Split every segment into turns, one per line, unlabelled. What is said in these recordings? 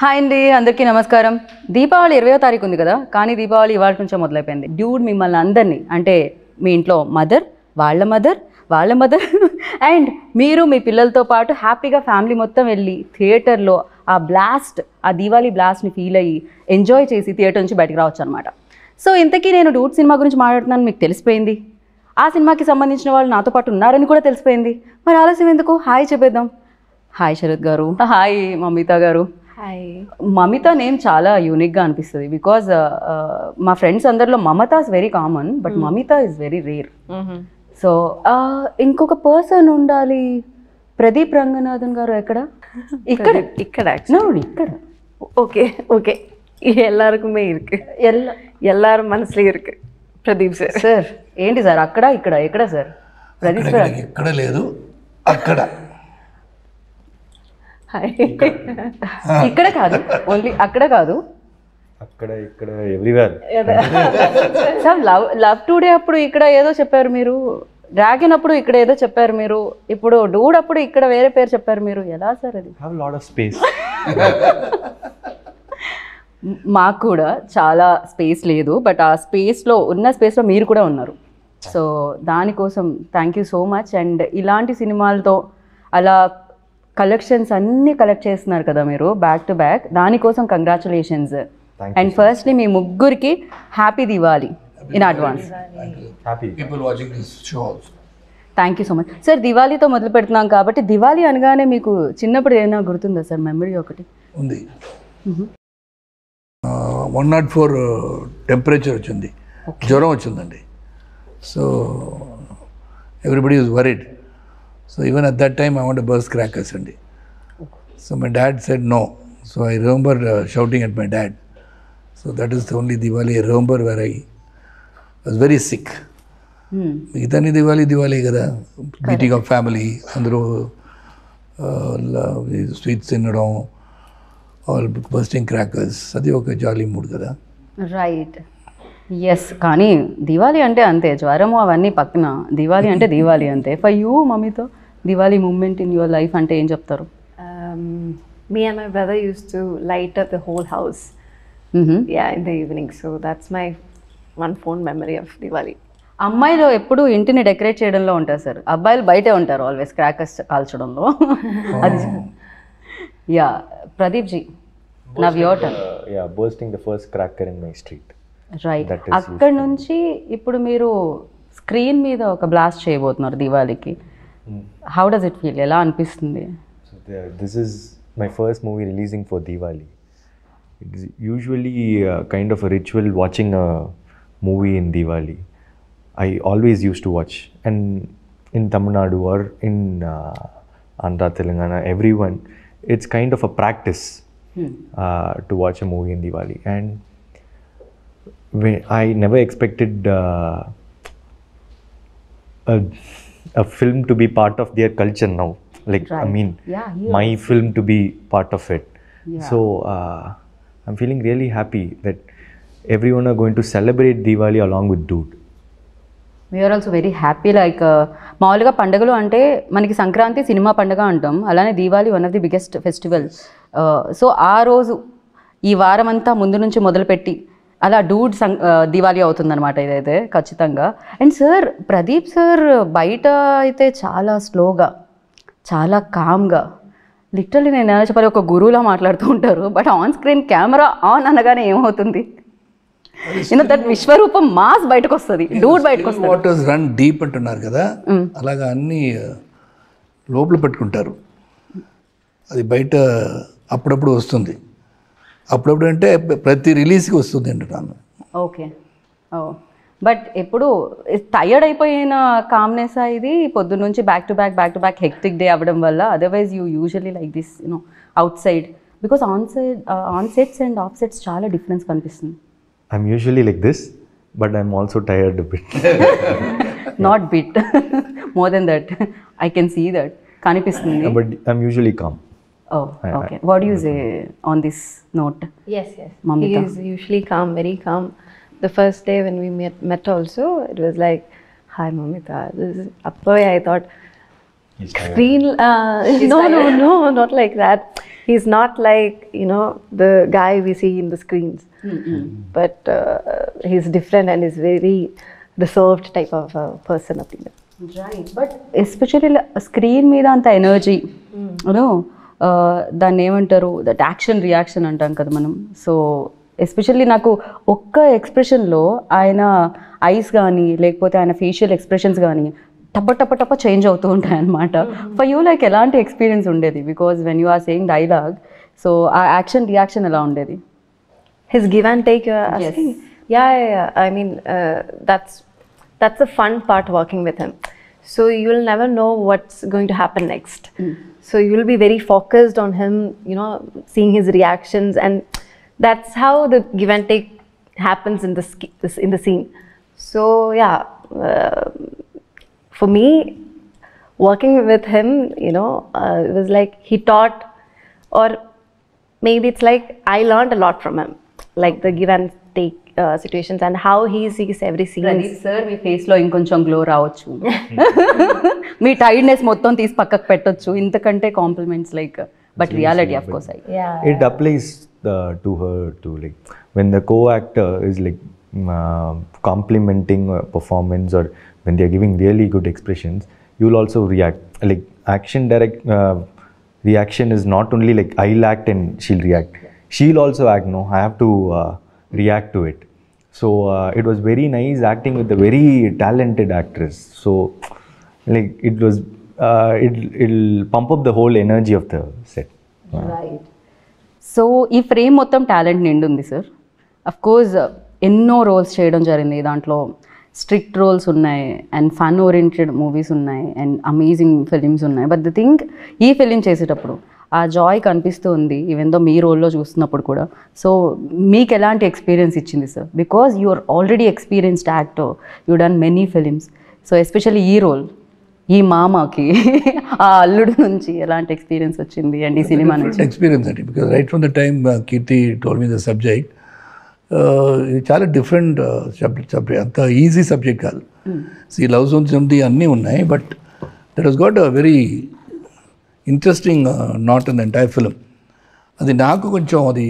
Hi అండి, అందరికీ నమస్కారం. దీపావళి 20వ తారీఖు ఉంది కదా, కానీ దీపావళి ఇవాళ నుంచే మొదలైపోయింది. డ్యూడ్ మిమ్మల్ని అందరినీ, అంటే మీ ఇంట్లో మదర్, వాళ్ళ మదర్ అండ్ మీరు మీ పిల్లలతో పాటు హ్యాపీగా ఫ్యామిలీ మొత్తం వెళ్ళి థియేటర్లో ఆ బ్లాస్ట్, ఆ దీవాళీ బ్లాస్ట్ని ఫీల్ అయ్యి ఎంజాయ్ చేసి థియేటర్ నుంచి బయటకు రావచ్చు అనమాట. సో ఇంతకీ నేను డ్యూడ్ సినిమా గురించి మాట్లాడుతున్నాను మీకు తెలిసిపోయింది. ఆ సినిమాకి సంబంధించిన వాళ్ళు నాతో పాటు ఉన్నారని కూడా తెలిసిపోయింది. మరి ఆలస్యం ఎందుకు, హాయ్ చెప్పేద్దాం. హాయ్ శరత్ గారు. హాయ్ మమిత గారు. మమిత నేమ్ చాలా యూనిక్గా అనిపిస్తుంది బికాజ్ మా ఫ్రెండ్స్ అందరిలో Mamata is very common, but Mamitha is very rare. So ఇంకొక పర్సన్ ఉండాలి. ప్రదీప్ రంగనాథన్ గారు ఎక్కడ? ఇక్కడ ఇక్కడ
ஓகே ஓகே எல்லாருக்குமே இருக்கு, எல்லாரும் மனசுல இருக்கு. ప్రదీప్ సార్.
సార్ ఏంటి సార్ అక్కడ ఇక్కడ ఎక్కడ సార్? ప్రదీప్ సార్
ఇక్కడ లేదు, అక్కడ
ఇక్కడ కాదు, ఓన్లీ అక్కడ కాదు,
అక్కడ ఇక్కడ ఎవ్రీవేర్.
సార్ లవ్ టుడే అప్పుడు ఇక్కడ ఏదో చెప్పారు మీరు, డ్రాగన్ అప్పుడు ఇక్కడ ఏదో చెప్పారు మీరు, ఇప్పుడు డూడ్ అప్పుడు ఇక్కడ వేరే పేరు చెప్పారు మీరు. ఎలా సార్ అది?
Have lot of space.
మాకు కూడా చాలా స్పేస్ లేదు, బట్ ఆ స్పేస్లో మీరు కూడా ఉన్నారు. సో దానికోసం thank you so much. And ఇలాంటి సినిమాలతో అలా కలెక్షన్స్ అన్నీ కలెక్ట్ చేస్తున్నారు కదా మీరు బ్యాక్ టు బ్యాక్, దానికోసం కంగ్రాచులేషన్స్. అండ్ ఫస్ట్లీ మీ ముగ్గురికి happy Diwali in advance. Thank you so much sir. దివాళీతో మొదలు పెడుతున్నాం కాబట్టి దివాళీ అనగానే మీకు చిన్నప్పుడు ఏమైనా గుర్తుందా సార్ మెమరీ? ఒకటి
ఉంది. 104 టెంపరేచర్ వచ్చింది, జ్వరం వచ్చిందండి. So everybody was worried. So even at that time I want to burst crackers andi. So my dad said no. So I remember shouting at my dad. So that is the only Diwali I remember where I was very sick. Itani Diwali kada, meeting of family, andro sweets tinadam, all bursting crackers. Adi oka jolly mood kada.
Right. Yes, కానీ దివాళీ అంటే అంతే, జ్వరము అవన్నీ పక్కన, దివాళీ అంటే దివాళీ అంతే. For you మమ్మీతో Diwali moment in your life అంటే ఏం చెప్తారు?
Me and my brother used to light up the whole house, in the evening. So that's my one fond memory of Diwali.
అమ్మాయిలు ఎప్పుడు ఇంటిని డెకరేట్ చేయడంలో ఉంటారు సార్, అబ్బాయిలు బయటే ఉంటారు ఆల్వేస్ క్రాకర్స్ కాల్చడంలో. అది yeah Pradeep ji, now your turn.
Bursting the first cracker in my street.
Right. అక్కడ నుంచి ఇప్పుడు మీరు స్క్రీన్ మీద ఒక బ్లాస్ట్ చేయబోతున్నారు దివాళీకి. How does it feel? ఎలా అనిపిస్తుంది?
This is my first movie releasing for Diwali. It's usually kind of a ritual watching a movie in Diwali. I always used to watch, and in Tamil Nadu or in Andhra, Telangana, everyone, it's kind of a practice to watch a movie in Diwali. And I never expected a film to be part of their culture now. Like, right. I mean, my film to be part of it. So I'm feeling really happy that everyone are going to celebrate Diwali along with Dude.
We are also very happy. Like మామూలుగా పండుగలు అంటే మనకి Sankranti cinema పండుగ అంటాం, అలానే Diwali one of the biggest festival. So ఆ రోజు ఈ వారం అంతా ముందు నుంచి మొదలుపెట్టి అలా డూడ్ దివాళీ అవుతుందన్నమాట ఇదైతే ఖచ్చితంగా. అండ్ సార్ ప్రదీప్ సార్ బయట అయితే చాలా స్లోగా, చాలా కామ్గా, లిటరల్లీ నేను ఎలా చెప్పాలి, ఒక గురువులా మాట్లాడుతూ ఉంటారు. But on screen camera on అనగానే ఏమవుతుంది, దట్ విశ్వరూపం మాస్ బయటకు వస్తుంది, డూడ్ బయటకు వస్తుంది.
వాటర్స్ రన్ డీప్ అంటున్నారు కదా, అలాగా అన్నీ లోపల పెట్టుకుంటారు. అది బయట అప్పుడప్పుడు వస్తుంది. అప్పుడప్పుడు అంటే ప్రతి రిలీజ్కి వస్తుంది అంటున్నాను.
ఓకే. బట్ ఎప్పుడు టైర్డ్ అయిపోయిన కామ్నెస్ ఇది పొద్దున్న నుంచి back to back hectic day అవ్వడం వల్ల? Otherwise you usually like this out side, because on sets and of sets చాలా డిఫరెన్స్ కనిపిస్తుంది.
I'm usually like this, but I'm also tired a bit.
Not bit, more than that. I can see that కనిపిస్తుంది.
But I'm usually calm.
Oh, okay. What do you say on this note?
Yes.
Mamita.
He is usually calm, very calm. The first day when we met also, it was like, hi Mamita. Appo I thought screen. No, not like that. he's not like, you know, the guy we see in the screens. But he's different and is very reserved type of person.
Right but especially screen మీద అంత energy you know దాన్ని ఏమంటారు that action reaction అంటాం కదా మనం. So especially నాకు ఒక్క ఎక్స్ప్రెషన్లో ఆయన ఐస్ కానీ లేకపోతే ఆయన ఫేషియల్ ఎక్స్ప్రెషన్స్ కానీ టప్ప టప్ప టప్ప చేంజ్ అవుతూ ఉంటాయి అన్నమాట. ఫర్ యూ లైక్ ఎలాంటి ఎక్స్పీరియన్స్ ఉండేది? Because when you are saying dialogue, so ఆ యాక్షన్ రియాక్షన్ ఎలా ఉండేది?
His give and take, you're asking? Yeah. I mean, that's the fun part working with him. So you'll never know what's going to happen next. So you'll be very focused on him, you know, seeing his reactions, and that's how the give and take happens in in the scene. So yeah, for me, working with him, you know, it was like he taught, or maybe it's like I learned a lot from him, like the give and take situations and how he sees every scene.
Sir మీ ఫేస్లో ఇంకొంచెం glow రావచ్చు, మీ tiredness మొత్తం తీసి పక్కకు పెట్టొచ్చు, ఇంతకంటే compliments like but reality of course
It applies to her too. Like when the co-actor is like complimenting a performance, or when they are giving really good expressions, you will also react. Like action reaction is not only like I'll act and she'll react. She'll also act. No, I have to react to it. So it was very nice acting with a very talented actress. So like it was, it'll pump up the whole energy of the set.
Right. So ఈ frame మొత్తం talent నిండి ఉంది sir. Of course ఎన్నో roles చేయడం జరిగింది, దాంట్లో strict roles ఉన్నాయి and fun oriented movies ఉన్నాయి అండ్ అమేజింగ్ ఫిలిమ్స్ ఉన్నాయి. బట్ ద థింగ్, ఈ ఫిలిం చేసేటప్పుడు ఆ జాయ్ కనిపిస్తూ ఉంది ఈవెన్ దో మీ రోల్లో చూస్తున్నప్పుడు కూడా. సో మీకు ఎలాంటి ఎక్స్పీరియన్స్ ఇచ్చింది sir? Because you are already experienced actor, you done many films. So especially ఈ రోల్, ఈ మామకి ఆ అల్లుడు నుంచి ఎలాంటి ఎక్స్పీరియన్స్ వచ్చింది అండ్ ఈ సినిమా నుంచి?
ఎక్స్పీరియన్స్ అండి, because right from the time Keerthi told me the subject, ఇది చాలా డిఫరెంట్ సబ్జెక్ట్, అంత ఈజీ సబ్జెక్ట్ కాదు. సి లవ్ జోన్స్ అన్నీ ఉన్నాయి, but that has got a very interesting not in the entire film. అది నాకు కొంచెం అది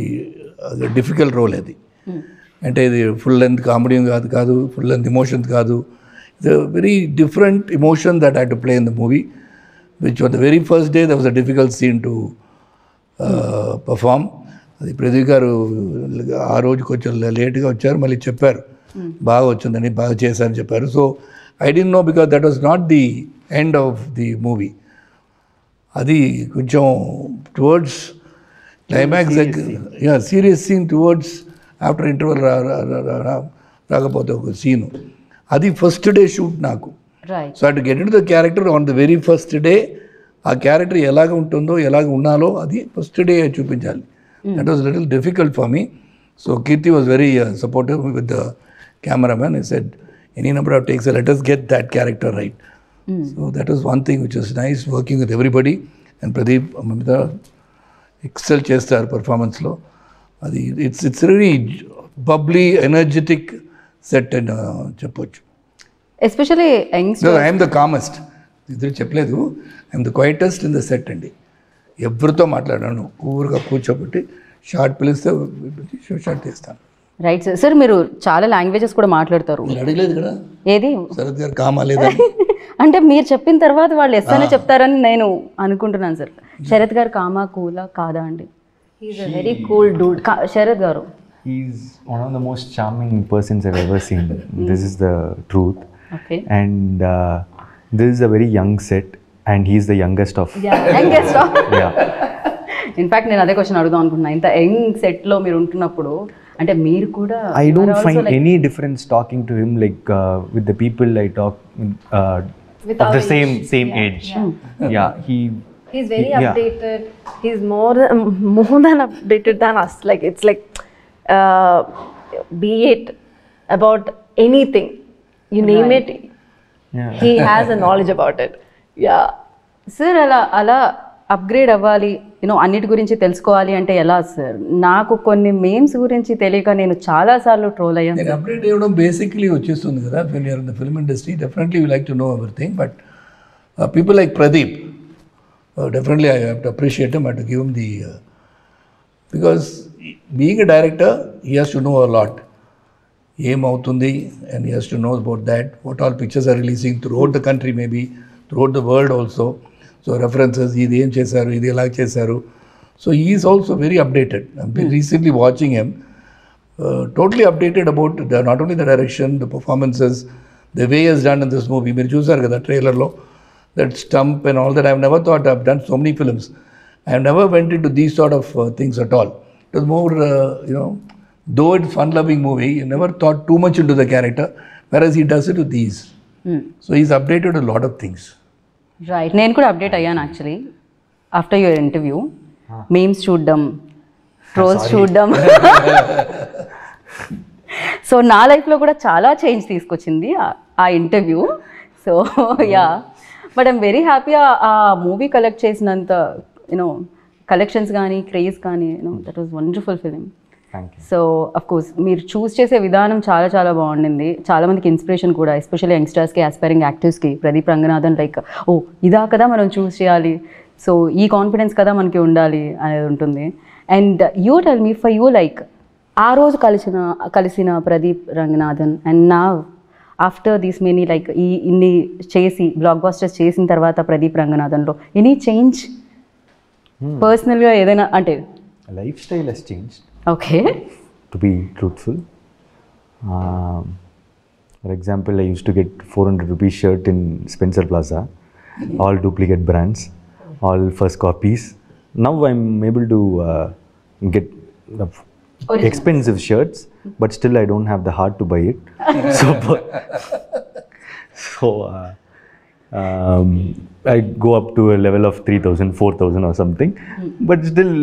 డిఫికల్ట్ రోల్ అది. అంటే ఇది ఫుల్ లెంత్ కామెడీ కాదు, ఫుల్ లెంత్ ఎమోషన్స్ కాదు. It's a very different emotion that I to play in the movie, which on the very first day that was a difficult scene to perform. అది ప్రదీప్ గారు ఆ రోజు కొంచెం లేట్గా వచ్చారు, మళ్ళీ చెప్పారు బాగా వచ్చిందని, బాగా చేశారని చెప్పారు. So I don't know, because that was not the end of the movie. అది కొంచెం towards climax serious scene towards after interval రాకపోతే ఒక సీను, అది ఫస్ట్ డే షూట్ నాకు. సో అటు get in the character on the very first day. ఆ character ఎలాగ ఉంటుందో, ఎలాగ ఉన్నాలో అది ఫస్ట్ డే చూపించాలి. That was little difficult for me. So Keerthi was very supportive with the cameraman. He said, any number of takes, let us get that character right. So that was one thing which was nice, working with everybody. And Pradeep, Mamita, excel chestar performance lo. It's really bubbly, energetic set and cheppochu.
Especially Young's.
No, I am the calmest. ఇద్దరు చెప్పలేదు, I am the quietest in the set అండి. ఎవరితో మాట్లాడాను, ఊరుగా కూర్చోబెట్టి short పిలిస్తే short తీస్తాను.
Right sir. Sir మీరు చాలా లాంగ్వేజెస్ కూడా మాట్లాడతారు.
మీరు అడగలేదు కదా
ఏది
శరత్ గారు కామాలేదా
అంటే మీరు చెప్పిన తర్వాత వాళ్ళు ఎస్ అనే చెప్తారని నేను అనుకుంటున్నాను సార్. శరత్ గారు కామా కూలా కాదా అండి?
He's a very cool dude.
Sarath గారు,
He's one of the most charming persons I've ever seen. This is the truth.
Okay.
And this is a very young set, and he's the youngest of. Yeah.
In fact నేను అదే question అడుగుదాం అనుకుంటున్నా. ఇంత young సెట్లో మీరు ఉంటున్నప్పుడు అంటే మీరు కూడా
I don't find any difference talking to him like with the people I talk
With
of
our
the same age. Yeah,
He's very
Yeah.
updated. He's more than updated than us. Like it's like, be it about anything, you name it,
Yeah.
he has a knowledge about it. Yeah.
Sir అలా upgrade అవ్వాలి, you know అన్నిటి గురించి తెలుసుకోవాలి అంటే ఎలా sir? నాకు కొన్ని memes గురించి తెలియక నేను చాలాసార్లు ట్రోల్ అయ్యాను.
నేను అప్డేట్ ఇవ్వడం బేసిక్లీ వచ్చేస్తుంది కదా. When you're in the film industry definitely you like to know everything. But people like Pradeep, definitely I have to appreciate him. I to give him the Because being a director, he has to know a lot. ఏమవుతుంది and he has to know about that, what all pictures are releasing throughout the country, maybe throughout the world also. So references, ఇది ఏం చేశారు, ఇది ఎలా చేశారు. So he is also very updated. I've been recently watching him, totally updated about not only the direction, the performances, the way he has done in this movie. మీరు చూసారు కదా ట్రైలర్లో, that stump and all that. I've never thought I've done so many films. I've never went into these sort of things at all. It was more, though it's fun-loving movie, you never thought too much into the character, whereas he does it with these. So he's updated a lot of things.
Right, నేను కూడా update అయ్యాను actually after your interview. Memes చూడడం, trolls చూడడం. So నా లైఫ్లో కూడా చాలా change తీసుకొచ్చింది ఆ interview. So yeah, but I'm very happy ఆ మూవీ కలెక్ట్ చేసినంత కలెక్షన్స్ కానీ క్రేజ్ కానీ that was wonderful film. So of course మీరు చూస్ చేసే విధానం చాలా చాలా బాగుండింది. చాలామందికి ఇన్స్పిరేషన్ కూడా, ఎస్పెషల్లీ యంగ్స్టర్స్కి, ఆస్పైరింగ్ యాక్టర్స్కి. ప్రదీప్ రంగనాథన్ లైక్, ఓ ఇదా కదా మనం చూస్ చేయాలి, సో ఈ కాన్ఫిడెన్స్ కదా మనకి ఉండాలి అనేది ఉంటుంది. And you tell me, for you like ఆ రోజు కలిసిన ప్రదీప్ రంగనాథన్ అండ్ నా ఆఫ్టర్ దీస్ మెనీ లైక్ ఇన్ని చేసి బ్లాక్ బాస్టర్స్ చేసిన తర్వాత ప్రదీప్ రంగనాథన్లో ఎనీ చేంజ్ పర్సనల్గా ఏదైనా అంటే?
Life style has changed.
Okay.
To be truthful, for example, I used to get 400 rupees shirt in Spencer Plaza, all duplicate brands, all first copies. Now I'm able to get expensive shirts, but still I don't have the heart to buy it. So I go up to a level of 3,000, 4,000 or something, but still.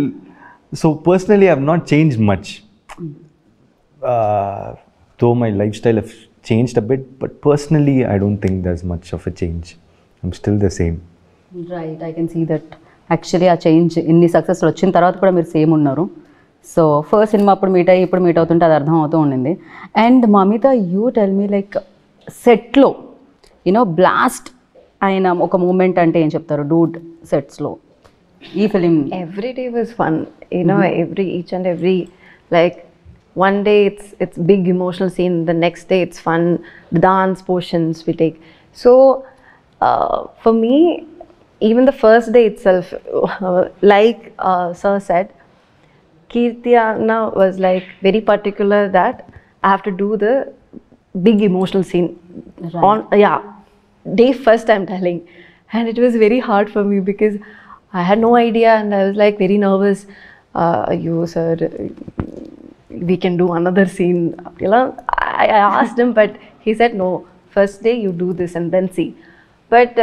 So personally, I have not changed much. Though my lifestyle have changed a bit, but personally, I don't think there's much of a change. I'm still the same.
Right, I can see that. Actually, ఆ change ఇన్ని సక్సెస్లు వచ్చిన తర్వాత కూడా మీరు same ఉన్నారు. So first cinema అప్పుడు meet అయ్యి ఇప్పుడు మీట్ అవుతుంటే అది అర్థం అవుతూ ఉండింది. And Mamitha, you tell me like సెట్లో బ్లాస్ట్ అయిన ఒక మూమెంట్ అంటే ఏం చెప్తారు? డూడ్ సెట్స్లో ఈ film.
Every day was fun, each and every, like one day it's big emotional scene, the next day it's fun, the dance portions we take. So for me, even the first day itself, like sir said, Kirti Anna was like very particular that I have to do the big emotional scene. Right. Day first I'm telling, and it was very hard for me because I had no idea and I was like very nervous. You sir, we can do another scene. I asked him, but he said no. First day you do this and then see. But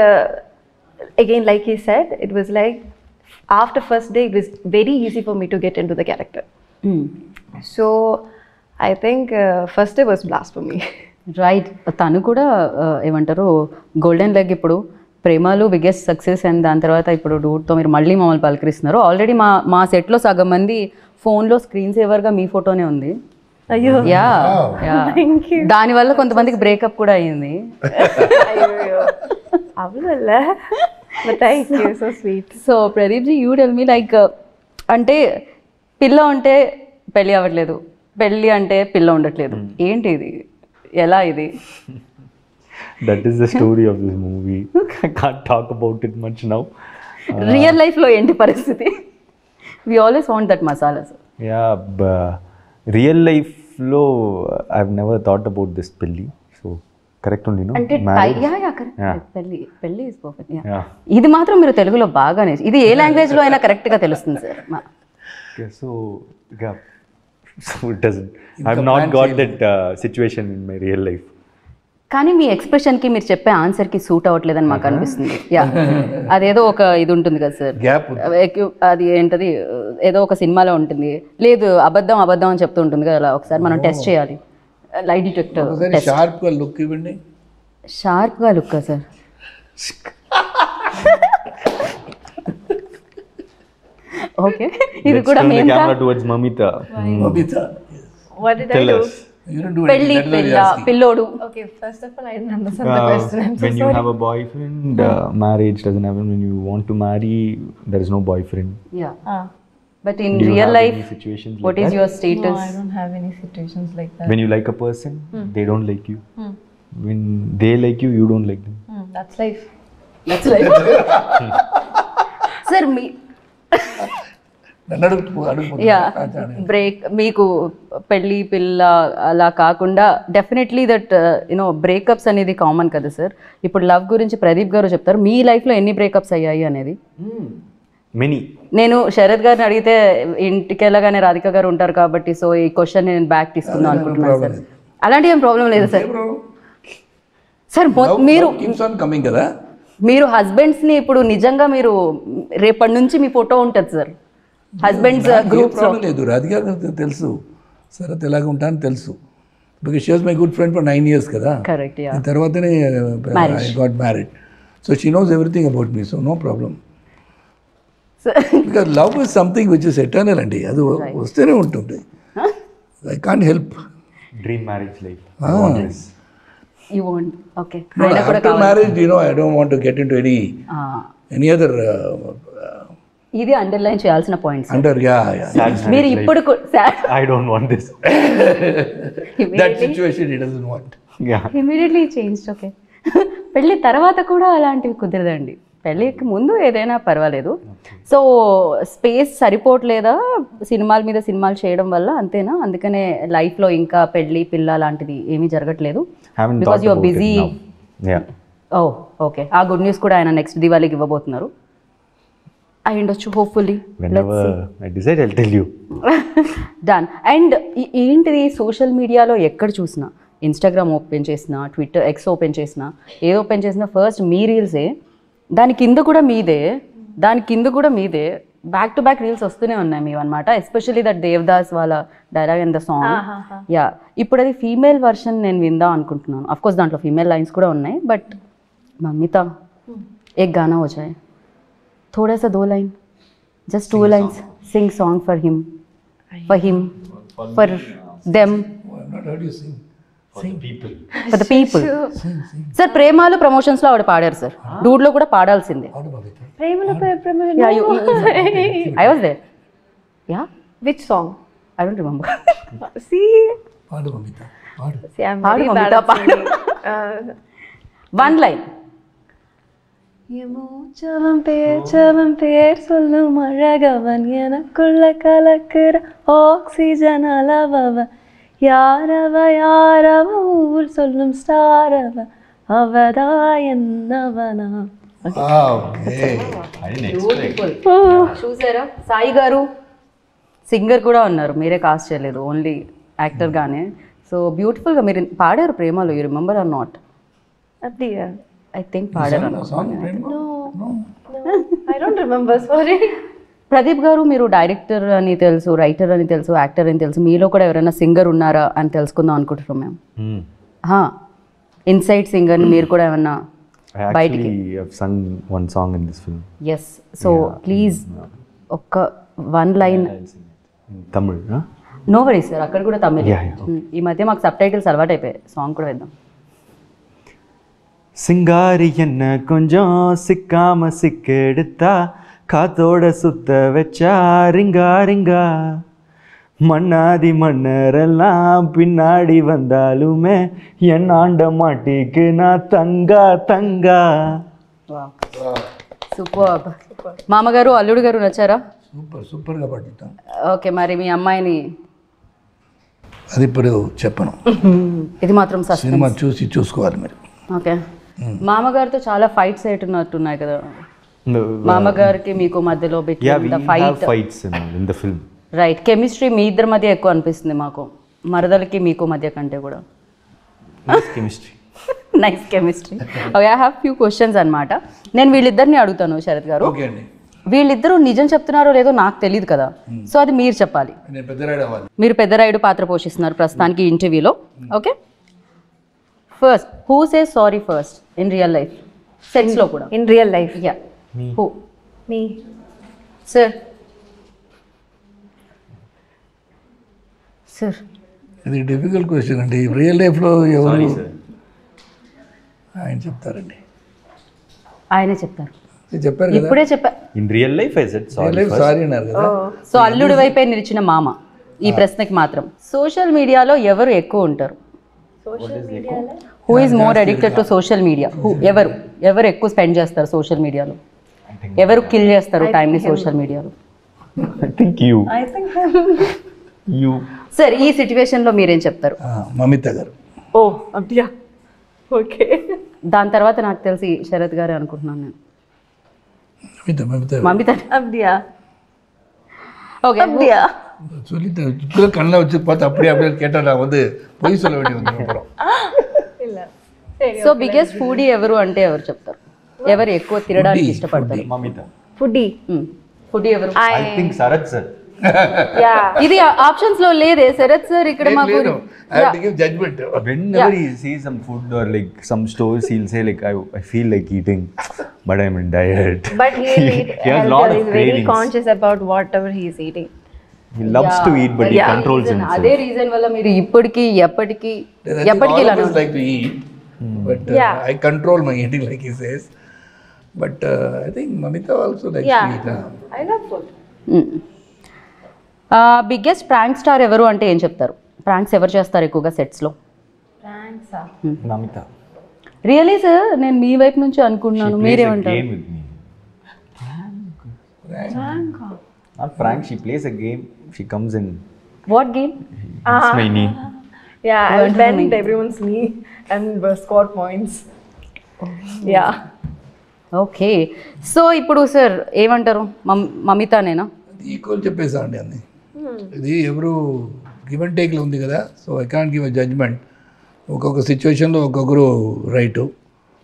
again, like he said, it was like after first day it was very easy for me to get into the character. So I think first day was blast for me.
Right, తను కూడా ఏమంటారు golden leg ఇప్పుడు ప్రేమలు biggest success, and దాని తర్వాత ఇప్పుడు డూడ్తో మీరు మళ్ళీ మమ్మల్ని పలకరిస్తున్నారు. ఆల్రెడీ మా సెట్లో సగం మంది ఫోన్లో స్క్రీన్ సేవర్గా మీ ఫోటోనే ఉంది.
అయ్యో,
యా, దానివల్ల కొంతమందికి బ్రేకప్ కూడా అయ్యింది.
So sweet.
So Pradeep ji, you tell me like, అంటే పిల్ల ఉంటే పెళ్ళి అవ్వట్లేదు, పెళ్ళి అంటే పిల్ల ఉండట్లేదు, ఏంటి ఇది, ఎలా ఇది?
That is the story of this movie. I can't talk about it much now.
Real లైఫ్లో ఏంటి పరిస్థితి? We always want that masala.
Yeah, real life lo I've never thought about this pelli. So correct only, no?
అంటే
Marriage?
పెళ్ళి is perfect.
Yeah.
ఇది మాత్రం మీరు తెలుగులో బాగానే, ఇది ఏ లాంగ్వేజ్లో అయినా కరెక్ట్గా తెలుస్తుంది sir.
Okay, so it doesn't. I've not got that situation in my real life.
కానీ మీ ఎక్స్ప్రెషన్కి మీరు చెప్పే ఆన్సర్కి సూట్ అవ్వట్లేదని మాకు అనిపిస్తుంది. యా, అదేదో ఒక ఇది ఉంటుంది కదా సార్,
గ్యాప్.
అది ఏంటది, ఏదో ఒక సినిమాలో ఉంటుంది, లేదు అబద్ధం అబద్ధం అని చెప్తూ ఉంటుంది కదా, అలా ఒకసారి మనం టెస్ట్ చేయాలి. Light detector test.
షార్ప్గా లుక్ ఇవ్వండి.
షార్ప్గా లుక్కా సార్? ఓకే, ఇది కూడా
మేము camera towards Mamitha.
What did I do?
You don't do
పెళ్ళి
anything. That's what
పిల్ల
you're asking.
పిల్లోడు.
Okay, first of all, I didn't understand the question. I'm so
When you
sorry.
have a boyfriend, marriage doesn't happen. When you want to marry, there is no boyfriend.
Yeah, but in
Do you
real
have
life
any situations
what
like
is
that?
Your
No,
status?
I don't have any situations like that.
When you like a person, they don't like you. When they like you, you don't like them.
That's life.
That's life. Sir మీ
నన్ను అడుగు
yeah break మీకు పెళ్ళి పిల్ల అలా కాకుండా definitely that you know breakups అనేది common కదా సార్. ఇప్పుడు లవ్ గురించి ప్రదీప్ గారు చెప్తారు, మీ లైఫ్లో ఎన్ని బ్రేకప్స్ అయ్యాయి అనేది.
Many.
నేను శరత్ గారిని అడిగితే ఇంటికి వెళ్ళగానే రాధిక గారు ఉంటారు కాబట్టి సో ఈ క్వశ్చన్ నేను బ్యాక్ తీసుకుందాం అనుకుంటున్నాను సార్. అలాంటి ఏం ప్రాబ్లం లేదు సార్. సార్ మీరు
కమింగ్ కదా.
మీరు హస్బెండ్స్ని ఇప్పుడు నిజంగా మీరు రేపటి నుంచి మీ ఫోటో ఉంటుంది సార్ హస్బెండ్స్ గ్రూప్స్.
ప్రాబ్లం లేదు, రాధిక తెలుసు శరత్ ఎలాగ ఉంటానని తెలుసు. Because she was my good friend for 9 years కదా.
కరెక్ట్. యా
తర్వాతనే I got married. So she knows everything about me, so no problem. Because love is something which is eternal అండి, అది వస్తూనే ఉంటుంది. I can't help.
Dream marriage life. I want this.
You want okay.
After marriage, I don't want to get into any other
ఇది underline చేయాల్సిన points.
under
Sad
మీరు
marriage
ఇప్పుడు
life. I don't want this.
that situation he doesn't want.
Yeah.
Immediately change. Okay. పెళ్ళి తర్వాత కూడా అలాంటివి కుదరదండి. పెళ్ళికి ముందు ఏదైనా పర్వాలేదు. సో స్పేస్ సరిపోవట్లేదా సినిమాల మీద సినిమాలు చేయడం వల్ల, అంతేనా? అందుకనే లైఫ్లో ఇంకా పెళ్ళి పిల్ల లాంటిది ఏమీ జరగట్లేదు
Haven't
because
thought
your
about
busy.
it now. Yeah.
Oh okay. ఆ గుడ్ న్యూస్ కూడా ఆయన నెక్స్ట్ దివాళీకి ఇవ్వబోతున్నారు. అయి ఉండొచ్చు hopefully.
Whenever I decide, I'll tell you.
Done. And ఏంటిది సోషల్ మీడియాలో ఎక్కడ చూసినా, ఇన్స్టాగ్రామ్ ఓపెన్ చేసినా, ట్విట్టర్ ఎక్స్ ఓపెన్ చేసినా, ఏది ఓపెన్ చేసినా ఫస్ట్ మీ రీల్సే, దాని కింద కూడా మీదే, దాని కింద కూడా మీదే, బ్యాక్ టు బ్యాక్ రీల్స్ వస్తూనే ఉన్నాయి మీవి అనమాట. ఎస్పెషల్లీ దట్ దేవదాస్ వాళ్ళ dialogue and the song. Yeah ఇప్పుడు అది ఫీమేల్ వర్షన్ నేను విందాం అనుకుంటున్నాను. అఫ్ కోర్స్ దాంట్లో ఫీమేల్ లైన్స్ కూడా ఉన్నాయి, బట్ మమ్మీతా एक गाना हो जाए, थोड़ा सा 2 line, just 2 lines, sing song for him, for them,
I've not heard you sing.
For the people.
for the people. Sir Premalu ప్రమోషన్స్లో ఆవిడ పాడారు సార్, డూడ్లో కూడా పాడాల్సిందే.
Paadu Babita.
Yeah, I was there. Yeah,
Which song?
I don't remember.
See,
Paadu Babita. Paadu.
see, I'm
Paadu,
very bad
Mamita,
at
paadu.
singing.
One line.
மூச்சவன் பேர் சொல்லும் அழகவன் எனக்குள்ள கலக்குற oxygen அளவவன் யாரவ ஊர் சொல்லும் ஸ்டாரவ அவதா என்னவனா.
Okay.
I didn't expect.
చూసారా సాయి గారు singer కూడా ఉన్నారు, మీరే కాస్ట్ చేయలేదు, ఓన్లీ యాక్టర్గానే. సో బ్యూటిఫుల్గా మీరు పాడారు ప్రేమలో. You remember or not?
அப்படியா?
ఐ థింక్ పాడారు.
Song, Prema?
No, I don't remember, sorry.
Pradeep garu మీరు డైరెక్టర్ అని తెలుసు, రైటర్ అని తెలుసు, యాక్టర్ అని తెలుసు, మీలో కూడా ఎవరైనా సింగర్ ఉన్నారా అని తెలుసుకుందాం అనుకుంటున్నాం మేము. ఇన్సైడ్ సింగర్ని మీరు కూడా ఏమన్నా
I actually have sung one song in this film.
Yes. So please ఒక్క 1 line.
In Tamil, huh?
No worry sir, అక్కడ కూడా తమిళ్.
Yeah, yeah,
ఈ మధ్య మాకు సబ్ టైటిల్స్ అలవాటు అయిపోయాయి, సాంగ్ కూడా వేద్దాం.
சிங்காரி என்ன கொஞ்சம் சிக்காம சிக்கெடுத்தா காத்தோட சுத்த வச்சா ரிங்கா ரிங்கா மண்ணாதி மன்னரெல்லாம் பின்னாடி வந்தாலுமே என் ஆண்ட மாட்டிக்கு நான் தங்கா தங்கா.
సూపర్. మామగారు అల్లుడు గారు నచ్చారా?
సూపర్గా పాడుతాం.
ఓకే, మరి మీ అమ్మాయిని
అది ఇప్పుడు చెప్పను,
ఇది మాత్రం సస్పెన్స్.
సినిమా చూసుకోవాలి మీరు.
ఓకే. మామగారితో చాలా ఫైట్స్ అయినట్టున్నాయి కదా, మామగారికి మీకు మధ్యలో
Yeah, we
between the
have
fight.
fights in the film.
Right. Chemistry మీ ఇద్దరి మధ్య ఎక్కువ అనిపిస్తుంది మాకు, మరదలకి మీకు మధ్య కంటే కూడా.
Nice chemistry.
Nice chemistry. Okay, I have few questions అనమాట. నేను వీళ్ళిద్దరిని అడుగుతాను శరత్ గారు.
ఓకే అండి.
వీళ్ళిద్దరూ నిజం చెప్తున్నారో లేదో నాకు తెలియదు కదా, సో అది మీరు చెప్పాలి.
నేను పెద్దరాయుడు అవ్వాలి.
మీరు పెద్దరాయుడు పాత్ర పోషిస్తున్నారు ప్రస్తుతానికి ఈ ఇంటర్వ్యూలో. Okay, first who says sorry first in real life, సెక్స్లో కూడా?
In real life?
Yeah, who?
Me.
Sir. Sir
ఇది డిఫికల్ట్ క్వశ్చన్ అండి. రియల్ లైఫ్లో ఎవరు ఆయన చెప్తారండి,
ఆయనే చెప్తారు.
చెప్పారు కదా.
ఇప్పుడే చెప్పా.
In real life, I said sorry first.
Sorry అన్నారు కదా.
సో అల్లుడి వైపే నిలిచిన మామ ఈ ప్రశ్నకి మాత్రం. సోషల్ మీడియాలో ఎవరు ఎక్కువ ఉంటారు? Who is more addicted to social media? ఎవరు ఎక్కువ స్పెండ్ చేస్తారు సోషల్ మీడియాలో? ఎవరు కిల్ చేస్తారు టైంని సోషల్ మీడియాలో?
I think you. You.
Sir ఈ సిచ్యువేషన్లో మీరేం చెప్తారు?
మమిత గారు.
ఓ అబ్దియా, ఓకే.
దాని తర్వాత నాకు తెలిసి శరత్ గారే అనుకుంటున్నాను నేను. மமிதா
அப்படியா?
ஓகே
அப்படியா?
சொல்லிட்டு இப்போ கண்ணில் வச்சு பார்த்து அப்படியே கேட்டால் நான் வந்து பொய் சொல்ல வேண்டிய வந்து அப்புறம்
இல்ல.
సో బిగ్గెస్ట్ ఫుడీ ఎవరు అంటే ఎవరు చెప్తారు? ఎవరు ఎక్కువ తినడానికి ఇష్టపడతారు?
Mamita.
ఫుడీ.
ఫుడీ ఎవరు?
I think Sarath sir.
Yeah.
ఇది ఆప్షన్స్ లో లేదే శరత్ సార్ ఇక్కడ మాకు.
Judgement
Whenever he sees some food or like some stores, he'll say like I feel like eating, but I'm in diet.
But he'll eat.
He has lot of
He's very
cravings.
conscious about whatever he is eating.
He loves to eat, but he controls himself.
అదే reason వల్ల మీరు ఇప్పటికి ఎప్పటికి ఇలా
like to eat, but I control my eating like he says. But I think Mamita also likes to eat.
I love food.
Biggest prank star ఎవరు అంటే ఏం చెప్తారు? ప్రాంక్స్ ఎవరు చేస్తారు ఎక్కువగా సెట్స్ లో?
Thanks.
Mamita.
రియలీ సార్ నేను మీ వైపు నుంచి అనుకుంటున్నాను,
Plays a
మీరేమంటారు?
game with me. Not prank. She plays a game. She comes in.
What game?
It's my knee.
Yeah, I'll bend everyone's knee and score points. Yeah.
Okay. So ఇప్పుడు sir ఏమంటారు? మమితానేనా?
Equal చెప్పేసా అండి అన్ని. ఇది ఎవరు give and టేక్లో ఉంది కదా. So I can't give a judgement. ఒక్కొక్క సిచ్యువేషన్లో ఒక్కొక్కరు రైటు,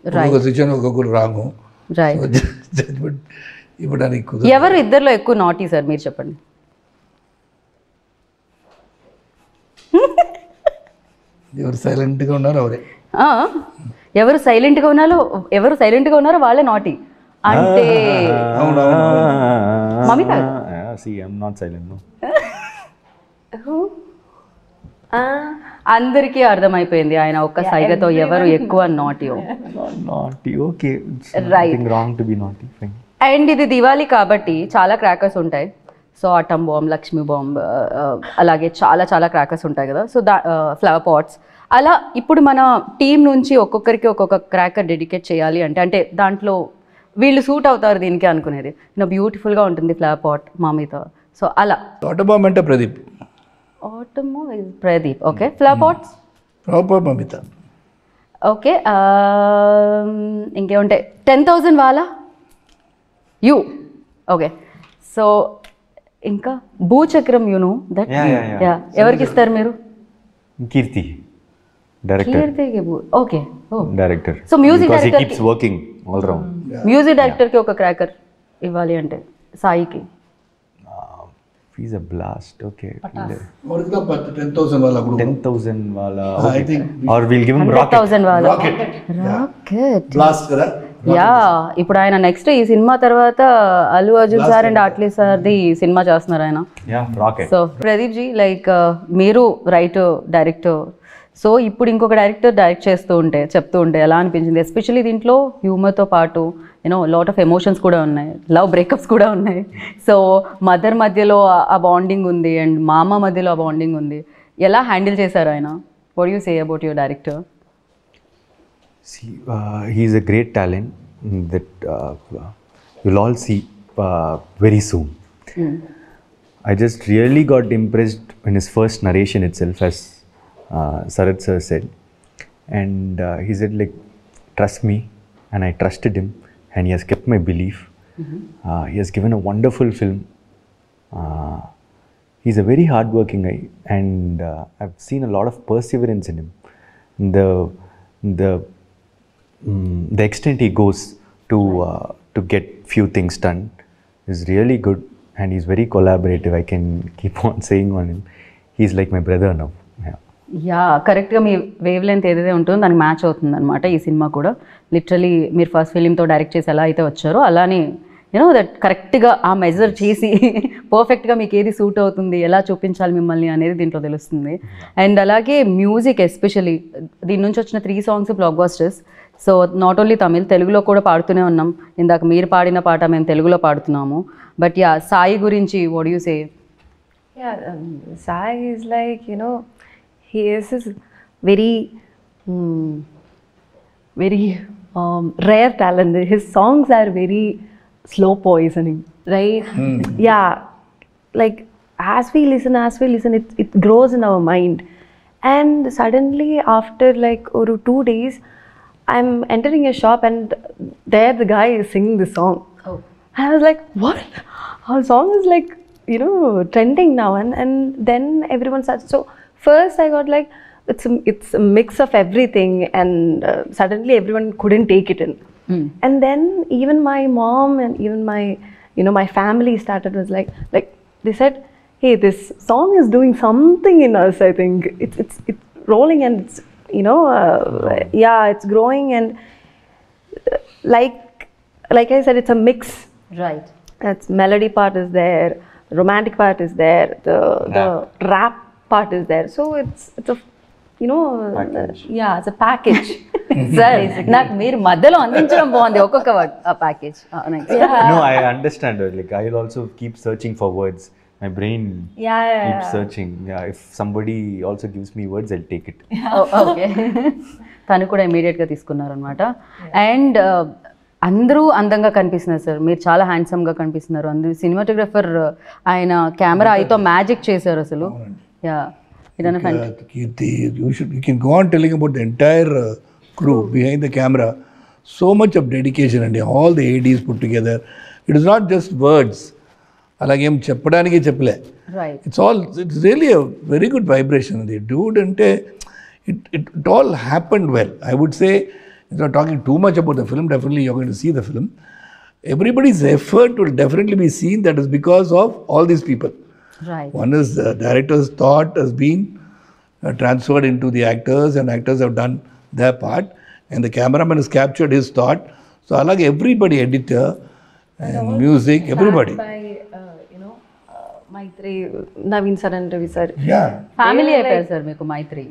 ఒక్కొక్క సిచ్యువేషన్ ఒక్కొక్కరు రాంగు.
రైట్.
జడ్జ్మెంట్ ఇవ్వడానికి కుదరదు.
ఎవరు ఇద్దరిలో ఎక్కువ నాటీ సార్ మీరు చెప్పండి?
ఎవరు సైలెంట్గా ఉన్నారో అవరే.
ఎవరు సైలెంట్గా ఉన్నారో వాళ్ళే నాటీ అంటే Mamita.
See, I'm not silent. No.
అందరికీ అర్థమైపోయింది ఆయన ఒక్క సైగతో ఎవరు ఎక్కువ నాటియో.
Not naughty. Okay. It's
Right.
nothing wrong to be naughty. Fine.
And ఇది దివాళీ కాబట్టి చాలా క్రాకర్స్ ఉంటాయి. So atom bomb, Lakshmi bomb, అలాగే చాలా చాలా క్రాకర్స్ ఉంటాయి కదా. సో ఫ్లవర్ పాట్స్ అలా ఇప్పుడు మన టీం నుంచి ఒక్కొక్కరికి ఒక్కొక్క క్రాకర్ డెడికేట్ చేయాలి అంటే దాంట్లో వీళ్ళు సూట్ అవుతారు దీనికి అనుకునేది బ్యూటిఫుల్గా ఉంటుంది ఫ్లవర్ పాట్ మమిత. సో అలా
ఆటోబాంబ్ అంటే ప్రదీప్.
ఆటమో Pradeep. Okay. Flower pots
proper Mamitha.
Okay. ఇంకేముంటాయి? 10,000 వాళ్ళ యూ. ఓకే. సో ఇంకా భూచక్రం యూనో దట్.
Yeah.
ఎవరికి ఇస్తారు మీరు?
Kirti. Director.
కీర్తికి okay.
Director.
So music
because
director
he keeps working all around.
Music డైరెక్టర్కి ఒక క్రాకర్ ఇవ్వాలి అంటే సాయికి.
He's a blast. Okay.
Original 10,000 వాళ్ళ group.
10,000 wala.
I
Okay.
think
Or we'll give him rocket.
100,000 వాళ్ళ
రాకెట్
రాకెట్.
బ్లాస్ట్ కదా.
Yeah ఇప్పుడు ఆయన నెక్స్ట్ ఈ సినిమా తర్వాత అల్లు అర్జున్ సార్ అండ్ ఆట్లీ సార్ది సినిమా చేస్తున్నారు ఆయన.
Yeah, rocket.
So Pradeep ji like మీరు రైటర్ డైరెక్టర్, సో ఇప్పుడు ఇంకొక డైరెక్టర్ డైరెక్ట్ చెప్తూ ఉంటే ఎలా అనిపించింది? ఎస్పెషల్లీ దీంట్లో హ్యూమర్తో పాటు లాట్ ఆఫ్ ఎమోషన్స్ కూడా ఉన్నాయి, లవ్ బ్రేకప్స్ కూడా ఉన్నాయి. సో మదర్ మధ్యలో ఆ బాండింగ్ ఉంది అండ్ మామ మధ్యలో ఆ బాండింగ్ ఉంది. ఎలా హ్యాండిల్ చేశారు ఆయన? What you say about your director?
See, he's a great talent that you'll all see very soon. I just really got impressed in his first narration itself, as Sarath sir said. And he said like, trust me, and I trusted him, and he has kept my belief. He has given a wonderful film. He's a very hardworking guy, and I've seen a lot of perseverance in him. The extent he goes to get few things done is really good, and he's very collaborative. I can keep on saying on him. He's like my brother now. Yeah.
Yeah కరెక్ట్గా మీ wave length ఏదైతే ఉంటుందో దానికి match అవుతుంది అనమాట ఈ cinema కూడా. Literally మీరు first ఫిలింతో direct చేసి ఎలా అయితే వచ్చారో అలానే దట్ కరెక్ట్గా ఆ మెజర్ చేసి పర్ఫెక్ట్గా మీకు ఏది సూట్ అవుతుంది, ఎలా చూపించాలి మిమ్మల్ని అనేది దీంట్లో తెలుస్తుంది. అండ్ అలాగే మ్యూజిక్ ఎస్పెషలీ దీని నుంచి వచ్చిన 3 songs black busters. So not only Tamil, తెలుగులో కూడా పాడుతూనే ఉన్నాం. ఇందాక మీరు పాడిన పాట మేము తెలుగులో పాడుతున్నాము. బట్ యా, సాయి గురించి what you say?
Yeah, Sai is like, you know, he is this very, very rare talent. His songs are very slow poisoning, right? Yeah, like as we listen, it grows in our mind. And suddenly, after like 2 days, I'm entering a shop and there the guy is singing the song.
Oh.
I was like, what? Our song is like, you know, trending now. And then everyone starts. So first I got like, it's a mix of everything, and suddenly everyone couldn't take it in. And then even my mom and even my, you know, my family started was like they said, hey, this song is doing something in us. I think it's rolling, and it's, you know, yeah, it's growing, and like I said, it's a mix.
Right.
It's melody part is there, romantic part is there, the rap part is there. So it's a, you know,
yeah, it's a package. Sir, నాకు మీరు మధ్యలో అందించడం బాగుంది ఒక్కొక్క word, ఆ package.
No, I understand. Like I'll also keep searching for words. My brain keeps searching. Yeah, if somebody also gives me words, I'll take it.
Okay. తను కూడా ఇమీడియట్గా తీసుకున్నారు అనమాట. అండ్ అందరూ అందంగా కనిపిస్తున్నారు సార్, మీరు చాలా హ్యాండ్సమ్గా కనిపిస్తున్నారు. అందరూ సినిమాటోగ్రఫర్ ఆయన కెమెరా అయితో మ్యాజిక్ చేశారు అసలు. Yeah,
Kirti, you can go on telling about the entire crew behind the camera. So much of dedication and all the ADs put together. It is not just words. అలాగేం చెప్పడానికి చెప్పలే.
Right.
It's really a very good vibration. The dude ante it all happened well. I would say, it's not talking too much about the film. Definitely you're going to see the film. Everybody's effort will definitely be seen. That is because of all these people.
Right.
One is the director's thought has been transferred into the actors, and actors have done their part, and the cameraman has captured his thought. So along everybody, editor and music, everybody.
By you know, Maitri, Naveen sir and Ravi sir.
Yeah.
Family అయిపోయారు sir మీకు మైత్రి.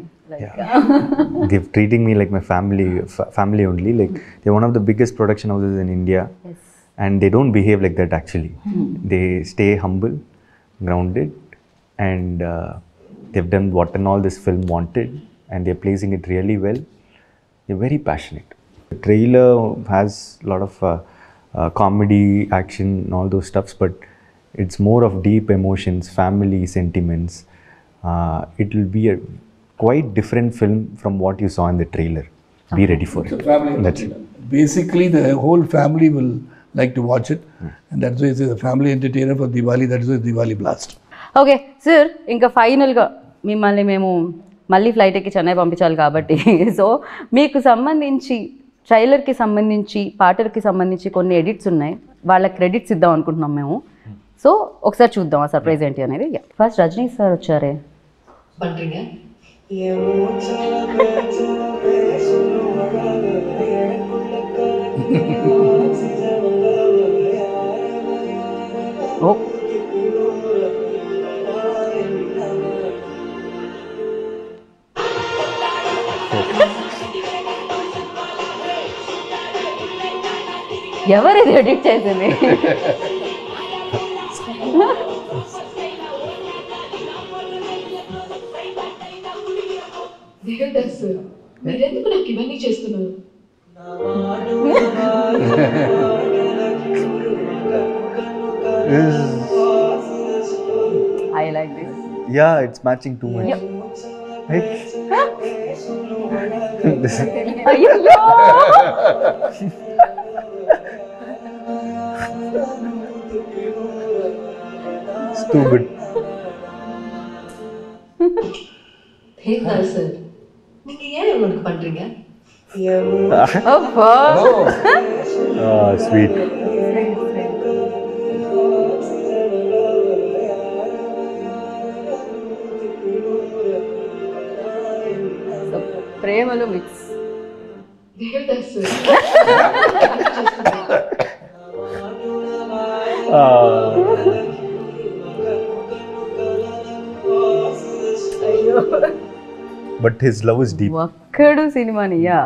They're treating me like my family only. Like they're one of the biggest production houses in India, and they don't behave like that actually. They stay humble, grounded, and they've done what and all this film wanted, and they're placing it really well. They're very passionate. The trailer has a lot of comedy, action, and all those stuffs, but it's more of deep emotions, family sentiments. It will be a quite different film from what you saw in the trailer. Be ready for it. That's it.
Basically, the whole family will like to watch it, and that's why it's a family entertainer for Diwali. That's why it's Diwali Blast.
Okay sir, ఇంకా ఫైనల్గా మిమ్మల్ని మేము మళ్ళీ flight ఎక్కి చెన్నై పంపించాలి కాబట్టి, so మీకు సంబంధించి ట్రైలర్కి సంబంధించి పాటలకి సంబంధించి కొన్ని ఎడిట్స్ ఉన్నాయి, వాళ్ళ క్రెడిట్స్ ఇద్దాం అనుకుంటున్నాం మేము. సో ఒకసారి చూద్దాం ఆ సర్ప్రైజ్ ఏంటి అనేది. ఫస్ట్ రజనీ సార్ వచ్చారే. ఓ, ఎవరు ఇది ఎడిట్ చేసింది?
మీరెందుకు నాకు ఇవన్నీ చేస్తున్నారు?
I like this.
Yeah, it's matching too much. Right?
అయ్యో,
It's too good.
தேங்காய் சார், நீங்க ஏன் இவனுக்கு பண்றீங்க?
Sweet.
ప్రేమలో mix.
Devdas sir,
But his love is deep.
ఒక్కడు సినిమాని. Yeah,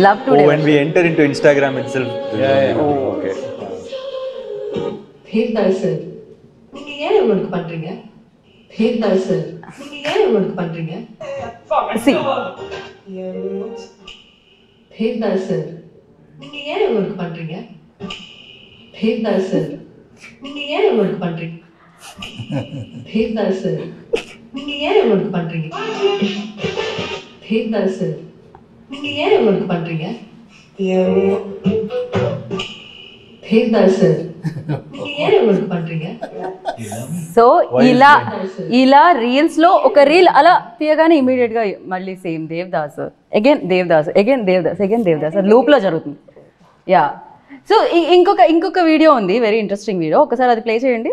love today
when we enter into Instagram itself. Okay.
Devdas sir நீங்க ஏன் உங்களுக்கு பண்றீங்க தேவதாஸ் சார் நீங்க ஏன் உங்களுக்கு பண்றீங்க
సి
தேவதாஸ் சார் நீங்க ஏன் உங்களுக்கு பண்றீங்க தேவதாஸ் சார் நீங்க ஏன் உங்களுக்கு பண்றீங்க தேவதாஸ் சார் நீங்க ஏன் உங்களுக்கு பண்றீங்க தேவதாஸ் சார் நீங்க ஏன் உங்களுக்கு பண்றீங்க தேவதாஸ் சார் நீங்க ஏன் உங்களுக்கு పண்றீங்க
సో ఇలా రీల్స్ లో ఒక రీల్ అలా తీయగానే ఇమీడియట్ గా మళ్ళీ same Devdas again Devdas again Devdas again Devdas loop లో జరుగుతుంది. యా సో ఇంకొక వీడియో ఉంది, వెరీ ఇంట్రెస్టింగ్ వీడియో, ఒకసారి అది ప్లే చేయండి.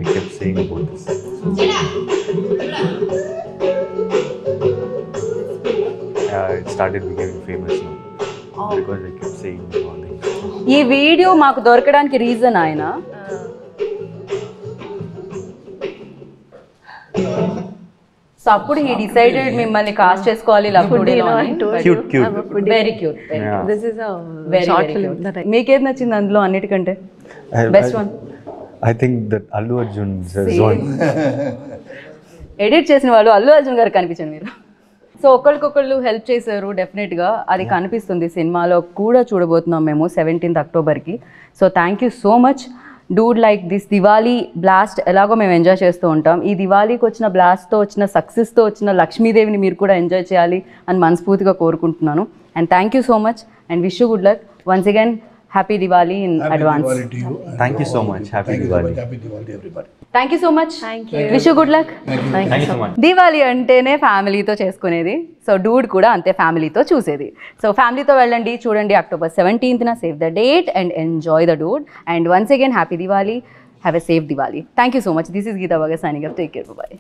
I kept saying about this. It started becoming famous now because I kept saying all things.
ఈ వీడియో మాకు దొరకడానికి రీజన్ ఆయన సో అప్పుడు హీ డిసైడెడ్ మిమ్మల్ని కాస్ట్ చేసుకోవాలి లవ్ టుడేలో.
Cute.
Very cute.
Yeah.
This is a
very
short film that I.
మీకేది నచ్చింది అందులో అన్నిటికంటే best one?
I think that Allu Arjun's one.
Edit చేసిన వాళ్ళు అల్లు అర్జున్ గారు కనిపించండి మీరు. సో ఒకరికొకళ్ళు హెల్ప్ చేశారు, డెఫినెట్గా అది కనిపిస్తుంది సినిమాలో కూడా చూడబోతున్నాం మేము 17th అక్టోబర్కి. So thank you so much dude. Like this Diwali blast ఎలాగో మేము ఎంజాయ్ చేస్తూ ఉంటాం, ఈ దివాళీకి వచ్చిన బ్లాస్ట్తో వచ్చిన సక్సెస్తో వచ్చిన లక్ష్మీదేవిని మీరు కూడా ఎంజాయ్ చేయాలి అని మనస్ఫూర్తిగా కోరుకుంటున్నాను. And thank you so much and wish you good luck once again. Happy Diwali in advance.
Thank you so much. Happy Diwali.
Happy Diwali to everybody.
Thank you so much. Wish you good luck.
Thank you so much.
Diwali అంటేనే ఫ్యామిలీతో చేసుకునేది, so Dude కూడా అంతే ఫ్యామిలీతో చూసేది. So ఫ్యామిలీతో వెళ్ళండి, చూడండి October 17th save the date and enjoy the dude. And once again happy Diwali, have a safe Diwali. Thank you so much. This is Geetha Baga signing up. Take care, by.